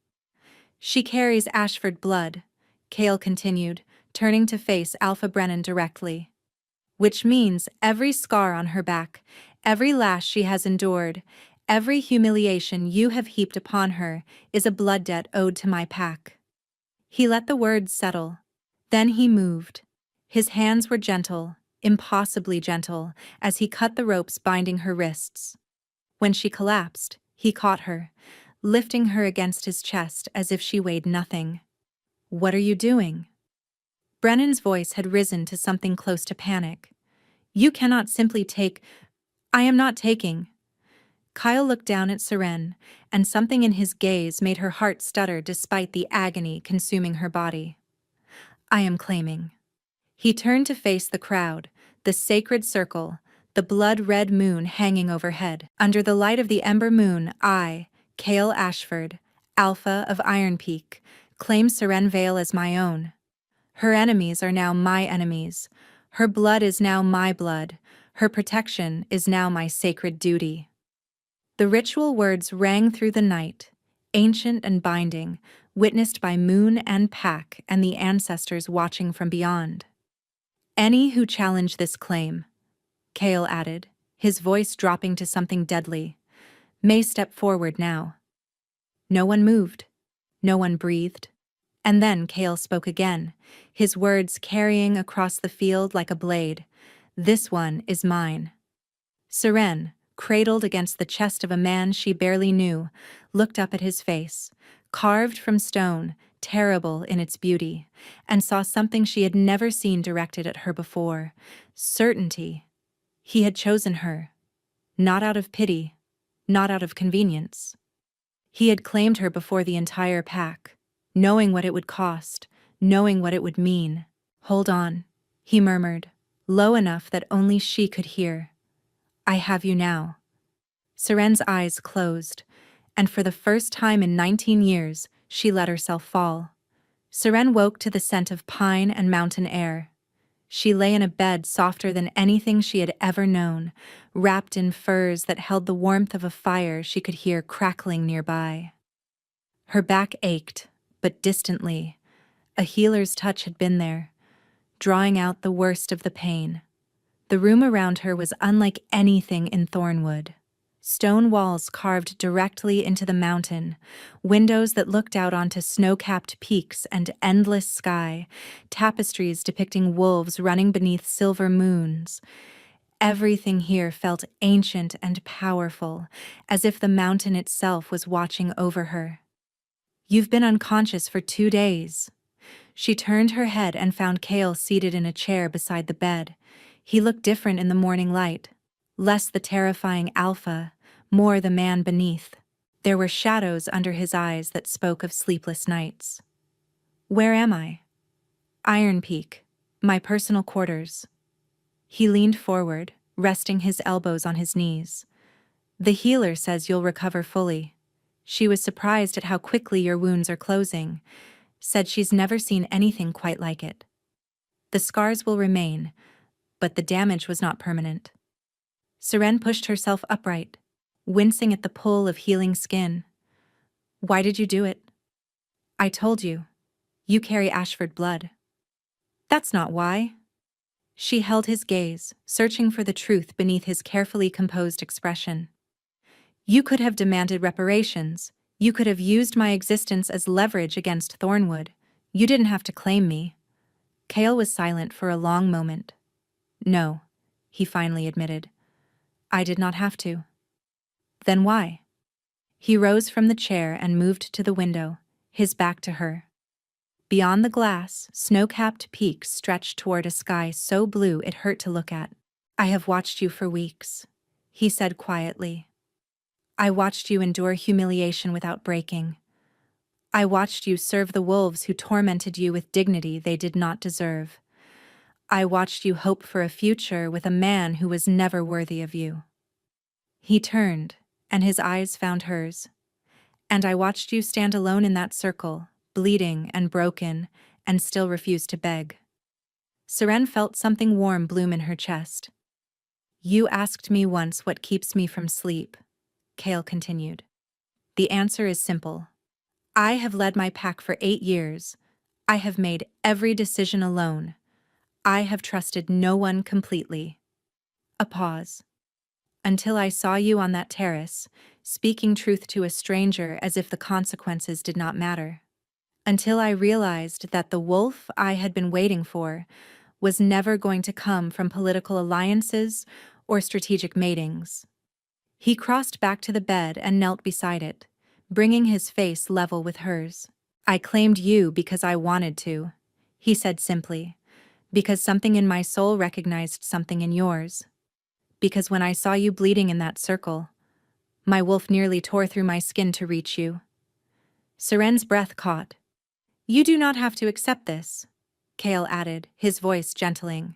She carries Ashford blood, Kale continued, turning to face Alpha Brennan directly. Which means every scar on her back, every lash she has endured, every humiliation you have heaped upon her is a blood debt owed to my pack. He let the words settle. Then he moved. His hands were gentle, impossibly gentle, as he cut the ropes binding her wrists. When she collapsed, he caught her, lifting her against his chest as if she weighed nothing. What are you doing? Brennan's voice had risen to something close to panic. You cannot simply take. I am not taking. Kyle looked down at Seren, and something in his gaze made her heart stutter despite the agony consuming her body. I am claiming. He turned to face the crowd, the sacred circle, the blood-red moon hanging overhead. Under the light of the ember moon, I, Cale Ashford, Alpha of Iron Peak, claim Seren Vale as my own. Her enemies are now my enemies. Her blood is now my blood. Her protection is now my sacred duty. The ritual words rang through the night, ancient and binding, witnessed by moon and pack and the ancestors watching from beyond. Any who challenge this claim, Cale added, his voice dropping to something deadly, may step forward now. No one moved. No one breathed. And then Cale spoke again, his words carrying across the field like a blade. This one is mine. Seren, cradled against the chest of a man she barely knew, looked up at his face, carved from stone, terrible in its beauty, and saw something she had never seen directed at her before: certainty. He had chosen her, not out of pity, not out of convenience. He had claimed her before the entire pack, knowing what it would cost, knowing what it would mean. Hold on, he murmured, low enough that only she could hear. I have you now. Seren's eyes closed, and for the first time in 19 years, she let herself fall. Seren woke to the scent of pine and mountain air. She lay in a bed softer than anything she had ever known, wrapped in furs that held the warmth of a fire she could hear crackling nearby. Her back ached, but distantly. A healer's touch had been there, drawing out the worst of the pain. The room around her was unlike anything in Thornwood. Stone walls carved directly into the mountain, windows that looked out onto snow-capped peaks and endless sky, tapestries depicting wolves running beneath silver moons. Everything here felt ancient and powerful, as if the mountain itself was watching over her. You've been unconscious for 2 days. She turned her head and found Cale seated in a chair beside the bed. He looked different in the morning light, less the terrifying Alpha, more the man beneath. There were shadows under his eyes that spoke of sleepless nights. Where am I? Iron Peak, my personal quarters. He leaned forward, resting his elbows on his knees. The healer says you'll recover fully. She was surprised at how quickly your wounds are closing, said she's never seen anything quite like it. The scars will remain, but the damage was not permanent. Seren pushed herself upright, wincing at the pull of healing skin. Why did you do it? I told you. You carry Ashford blood. That's not why. She held his gaze, searching for the truth beneath his carefully composed expression. You could have demanded reparations. You could have used my existence as leverage against Thornwood. You didn't have to claim me. Cale was silent for a long moment. No, he finally admitted. I did not have to. Then why? He rose from the chair and moved to the window, his back to her. Beyond the glass, snow-capped peaks stretched toward a sky so blue it hurt to look at. I have watched you for weeks, he said quietly. I watched you endure humiliation without breaking. I watched you serve the wolves who tormented you with dignity they did not deserve. I watched you hope for a future with a man who was never worthy of you. He turned, and his eyes found hers. And I watched you stand alone in that circle, bleeding and broken, and still refuse to beg. Seren felt something warm bloom in her chest. You asked me once what keeps me from sleep, Cale continued. The answer is simple. I have led my pack for 8 years. I have made every decision alone. I have trusted no one completely. A pause. Until I saw you on that terrace, speaking truth to a stranger as if the consequences did not matter. Until I realized that the wolf I had been waiting for was never going to come from political alliances or strategic matings. He crossed back to the bed and knelt beside it, bringing his face level with hers. I claimed you because I wanted to, he said simply, because something in my soul recognized something in yours. Because when I saw you bleeding in that circle, My wolf nearly tore through my skin to reach you. Seren's breath caught. You do not have to accept this, Kale added, his voice gentling.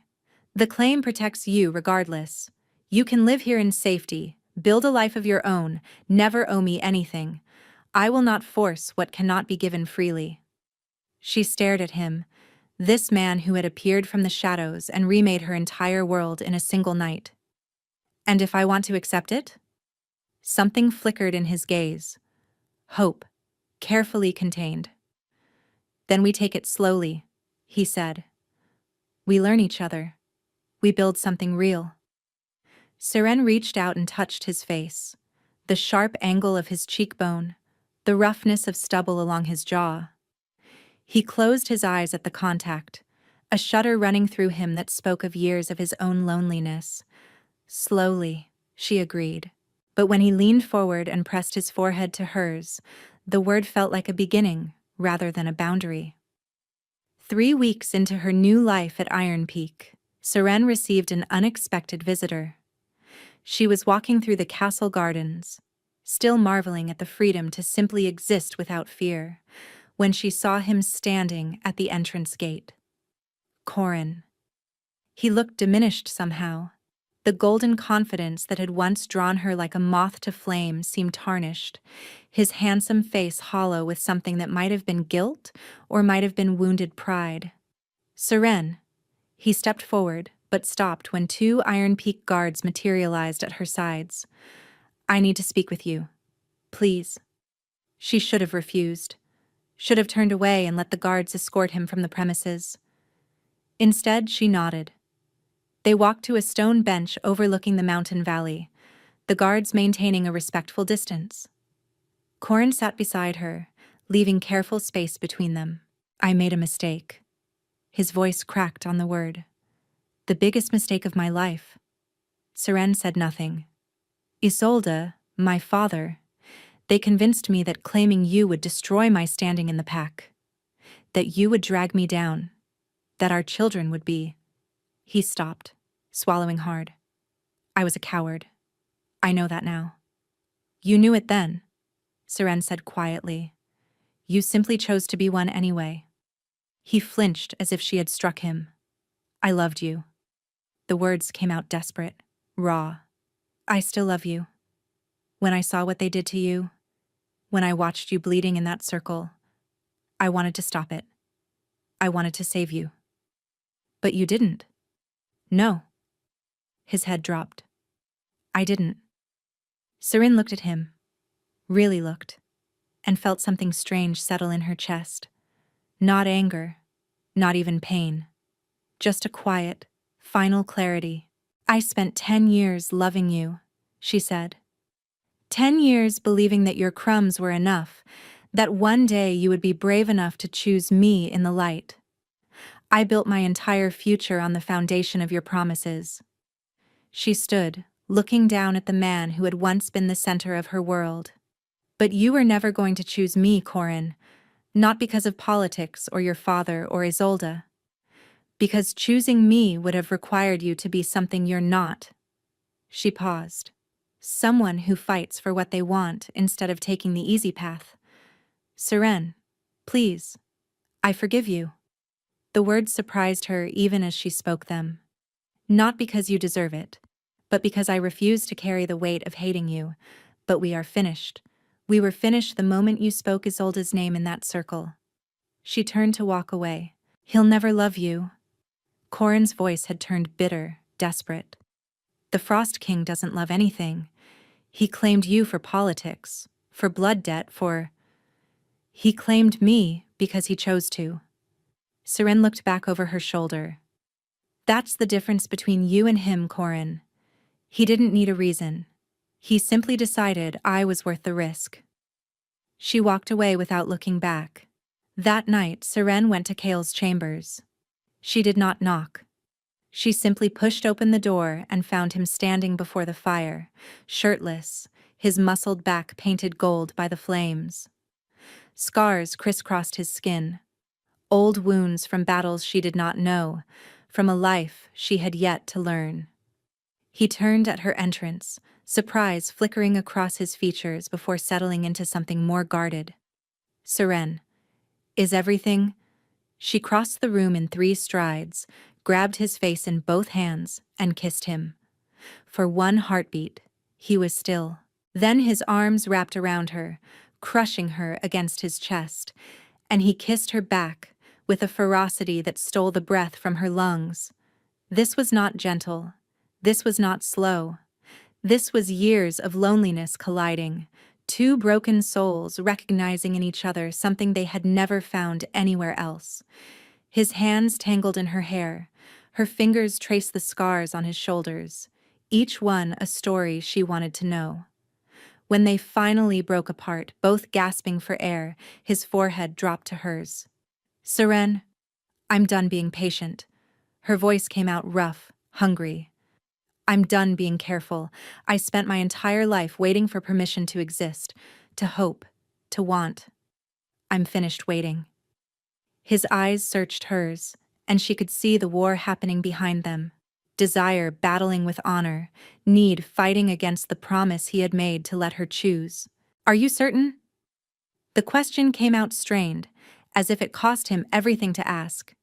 The claim protects you regardless. You can live here in safety, build a life of your own, never owe me anything. I will not force what cannot be given freely. She stared at him, this man who had appeared from the shadows and remade her entire world in a single night. And if I want to accept it? Something flickered in his gaze. Hope, carefully contained. Then we take it slowly, he said. We learn each other. We build something real. Seren reached out and touched his face. The sharp angle of his cheekbone, the roughness of stubble along his jaw. He closed his eyes at the contact, a shudder running through him that spoke of years of his own loneliness. Slowly, she agreed. But when he leaned forward and pressed his forehead to hers, the word felt like a beginning rather than a boundary. 3 weeks into her new life at Iron Peak, Seren received an unexpected visitor. She was walking through the castle gardens, still marveling at the freedom to simply exist without fear, when she saw him standing at the entrance gate. Corin. He looked diminished somehow. The golden confidence that had once drawn her like a moth to flame seemed tarnished, his handsome face hollow with something that might have been guilt or might have been wounded pride. Seren. He stepped forward, but stopped when 2 Iron Peak guards materialized at her sides. I need to speak with you. Please. She should have refused. Should have turned away and let the guards escort him from the premises. Instead, she nodded. They walked to a stone bench overlooking the mountain valley, the guards maintaining a respectful distance. Corin sat beside her, leaving careful space between them. I made a mistake. His voice cracked on the word. The biggest mistake of my life. Seren said nothing. Isolde, my father, they convinced me that claiming you would destroy my standing in the pack. That you would drag me down. That our children would be. He stopped, swallowing hard. I was a coward. I know that now. You knew it then, Seren said quietly. You simply chose to be one anyway. He flinched as if she had struck him. I loved you. The words came out desperate, raw. I still love you. When I saw what they did to you, when I watched you bleeding in that circle, I wanted to stop it. I wanted to save you. But you didn't. No. His head dropped. I didn't. Seren looked at him, really looked, and felt something strange settle in her chest. Not anger, not even pain. Just a quiet, final clarity. I spent 10 years loving you, she said. 10 years believing that your crumbs were enough, that one day you would be brave enough to choose me in the light. I built my entire future on the foundation of your promises. She stood, looking down at the man who had once been the center of her world. But you were never going to choose me, Corin, not because of politics or your father or Isolde. Because choosing me would have required you to be something you're not. She paused. Someone who fights for what they want instead of taking the easy path. Seren, please, I forgive you. The words surprised her even as she spoke them. Not because you deserve it, but because I refuse to carry the weight of hating you. But we are finished. We were finished the moment you spoke Isolde's name in that circle. She turned to walk away. He'll never love you. Corin's voice had turned bitter, desperate. The Frost King doesn't love anything. He claimed you for politics, for blood debt, for... He claimed me because he chose to. Seren looked back over her shoulder. That's the difference between you and him, Corin. He didn't need a reason. He simply decided I was worth the risk. She walked away without looking back. That night, Seren went to Kale's chambers. She did not knock. She simply pushed open the door and found him standing before the fire, shirtless, his muscled back painted gold by the flames. Scars crisscrossed his skin, old wounds from battles she did not know, from a life she had yet to learn. He turned at her entrance, surprise flickering across his features before settling into something more guarded. "Seren, is everything?" She crossed the room in 3 strides, grabbed his face in both hands, and kissed him. For one heartbeat, he was still. Then his arms wrapped around her, crushing her against his chest, and he kissed her back with a ferocity that stole the breath from her lungs. This was not gentle. This was not slow. This was years of loneliness colliding, 2 broken souls recognizing in each other something they had never found anywhere else. His hands tangled in her hair, her fingers traced the scars on his shoulders, each one a story she wanted to know. When they finally broke apart, both gasping for air, his forehead dropped to hers. "Seren, I'm done being patient." Her voice came out rough, hungry. "I'm done being careful. I spent my entire life waiting for permission to exist, to hope, to want. I'm finished waiting." His eyes searched hers, and she could see the war happening behind them. Desire battling with honor, need fighting against the promise he had made to let her choose. "Are you certain?" The question came out strained, as if it cost him everything to ask.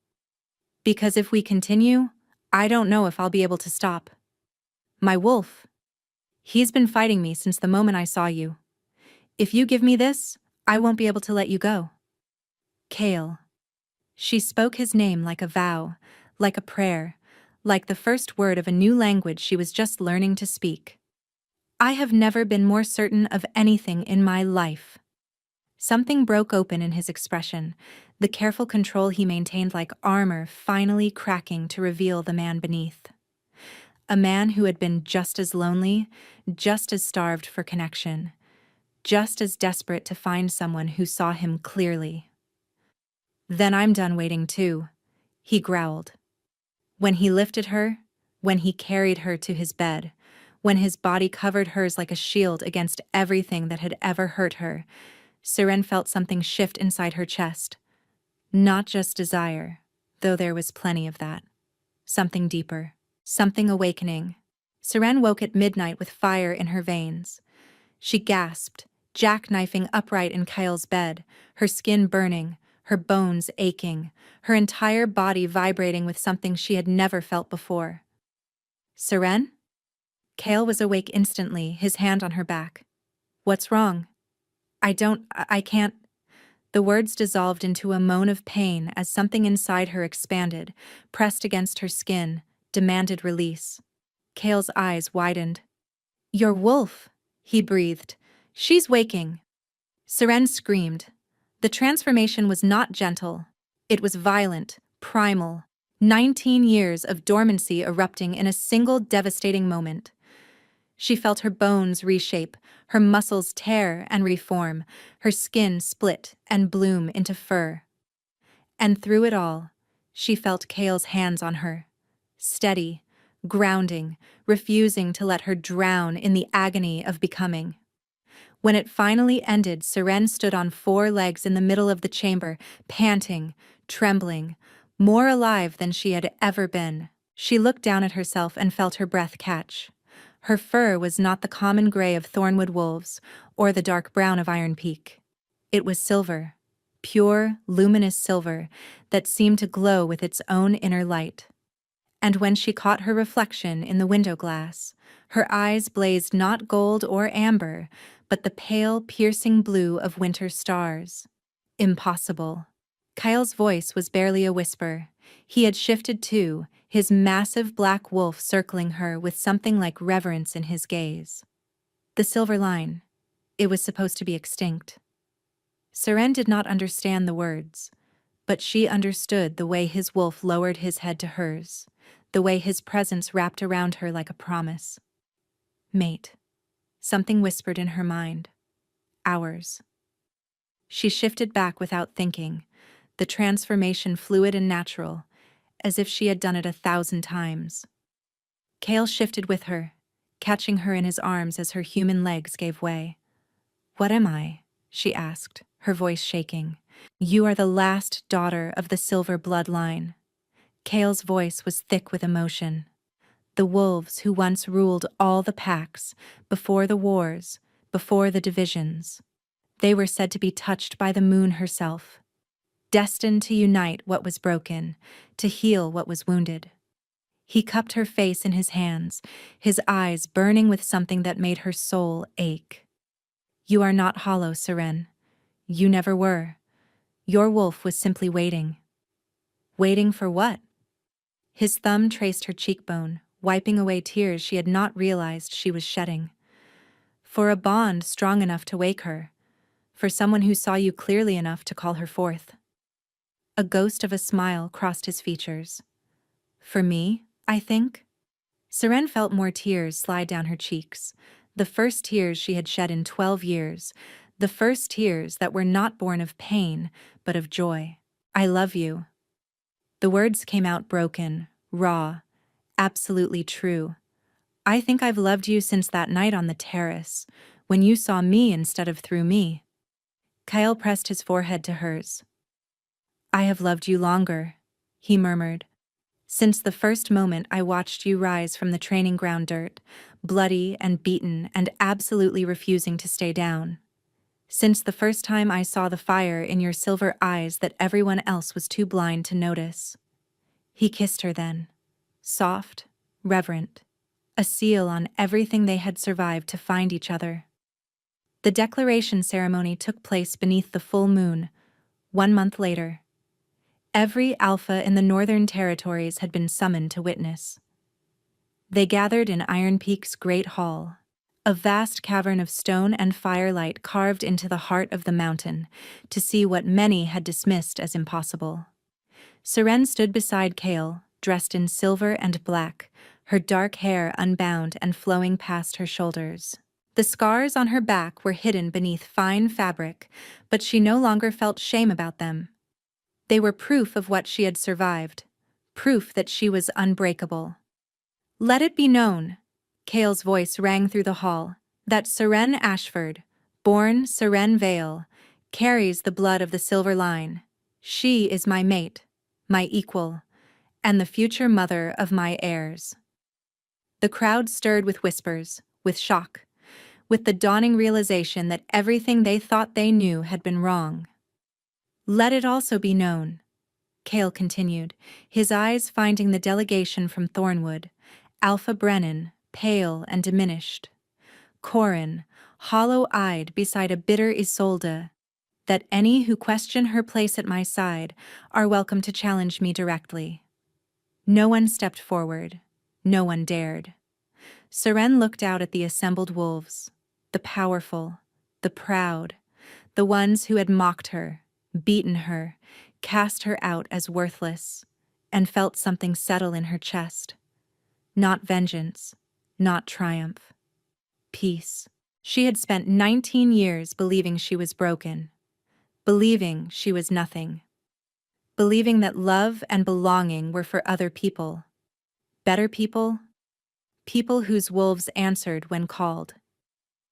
"Because if we continue, I don't know if I'll be able to stop. My wolf. He's been fighting me since the moment I saw you. If you give me this, I won't be able to let you go." "Kale." She spoke his name like a vow, like a prayer, like the first word of a new language she was just learning to speak. "I have never been more certain of anything in my life." Something broke open in his expression, the careful control he maintained like armor finally cracking to reveal the man beneath. A man who had been just as lonely, just as starved for connection, just as desperate to find someone who saw him clearly. "Then I'm done waiting too," he growled. When he lifted her, when he carried her to his bed, when his body covered hers like a shield against everything that had ever hurt her, Seren felt something shift inside her chest. Not just desire, though there was plenty of that. Something deeper, something awakening. Seren woke at midnight with fire in her veins. She gasped, jackknifing upright in Kyle's bed, her skin burning, her bones aching, her entire body vibrating with something she had never felt before. "Seren?" Kale was awake instantly, his hand on her back. "What's wrong?" I can't." The words dissolved into a moan of pain as something inside her expanded, pressed against her skin, demanded release. Kale's eyes widened. "Your wolf," he breathed. "She's waking." Seren screamed. The transformation was not gentle. It was violent, primal. 19 years of dormancy erupting in a single devastating moment. She felt her bones reshape, her muscles tear and reform, her skin split and bloom into fur. And through it all, she felt Kale's hands on her. Steady, grounding, refusing to let her drown in the agony of becoming. When it finally ended, Seren stood on 4 legs in the middle of the chamber, panting, trembling, more alive than she had ever been. She looked down at herself and felt her breath catch. Her fur was not the common gray of Thornwood wolves or the dark brown of Iron Peak. It was silver, pure, luminous silver that seemed to glow with its own inner light. And when she caught her reflection in the window glass, her eyes blazed not gold or amber, but the pale, piercing blue of winter stars. Impossible. Kyle's voice was barely a whisper. He had shifted too, his massive black wolf circling her with something like reverence in his gaze. The silver line. It was supposed to be extinct. Seren did not understand the words, but she understood the way his wolf lowered his head to hers, the way his presence wrapped around her like a promise. "Mate." Something whispered in her mind. "Ours." She shifted back without thinking, the transformation fluid and natural, as if she had done it 1,000 times. Kale shifted with her, catching her in his arms as her human legs gave way. "What am I?" she asked, her voice shaking. "You are the last daughter of the silver bloodline." Kale's voice was thick with emotion. The wolves who once ruled all the packs, before the wars, before the divisions. They were said to be touched by the moon herself, destined to unite what was broken, to heal what was wounded. He cupped her face in his hands, his eyes burning with something that made her soul ache. You are not hollow, Seren. You never were. Your wolf was simply waiting. Waiting for what? His thumb traced her cheekbone, wiping away tears she had not realized she was shedding. For a bond strong enough to wake her. For someone who saw you clearly enough to call her forth. A ghost of a smile crossed his features. For me, I think? Seren felt more tears slide down her cheeks, the first tears she had shed in 12 years, the first tears that were not born of pain, but of joy. I love you. The words came out broken, raw, absolutely true. I think I've loved you since that night on the terrace, when you saw me instead of through me. Kyle pressed his forehead to hers. I have loved you longer, he murmured. Since the first moment I watched you rise from the training ground dirt, bloody and beaten and absolutely refusing to stay down. Since the first time I saw the fire in your silver eyes that everyone else was too blind to notice. He kissed her then, soft, reverent, a seal on everything they had survived to find each other. The declaration ceremony took place beneath the full moon, 1 month later. Every alpha in the Northern Territories had been summoned to witness. They gathered in Iron Peak's Great Hall, a vast cavern of stone and firelight carved into the heart of the mountain, to see what many had dismissed as impossible. Seren stood beside Kale, dressed in silver and black, her dark hair unbound and flowing past her shoulders. The scars on her back were hidden beneath fine fabric, but she no longer felt shame about them. They were proof of what she had survived, proof that she was unbreakable. Let it be known, Kale's voice rang through the hall, that Seren Ashford, born Seren Vale, carries the blood of the silver line. She is my mate, my equal, and the future mother of my heirs. The crowd stirred with whispers, with shock, with the dawning realization that everything they thought they knew had been wrong. Let it also be known, Kale continued, his eyes finding the delegation from Thornwood, Alpha Brennan, pale and diminished, Corin, hollow-eyed beside a bitter Isolde, that any who question her place at my side are welcome to challenge me directly. No one stepped forward, no one dared. Seren looked out at the assembled wolves, the powerful, the proud, the ones who had mocked her, beaten her, cast her out as worthless, and felt something settle in her chest. Not vengeance, not triumph. Peace. She had spent 19 years believing she was broken, believing she was nothing, believing that love and belonging were for other people, better people, people whose wolves answered when called.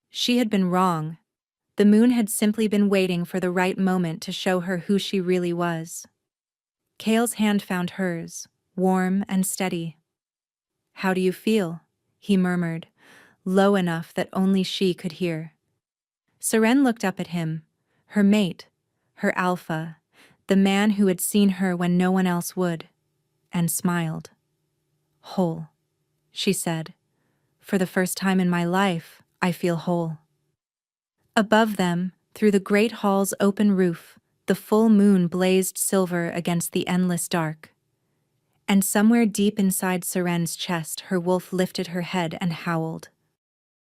She had been wrong. The moon had simply been waiting for the right moment to show her who she really was. Kale's hand found hers, warm and steady. How do you feel? He murmured, low enough that only she could hear. Seren looked up at him, her mate, her alpha, the man who had seen her when no one else would, and smiled. Whole, she said. For the first time in my life, I feel whole. Above them, through the great hall's open roof, the full moon blazed silver against the endless dark. And somewhere deep inside Seren's chest, her wolf lifted her head and howled.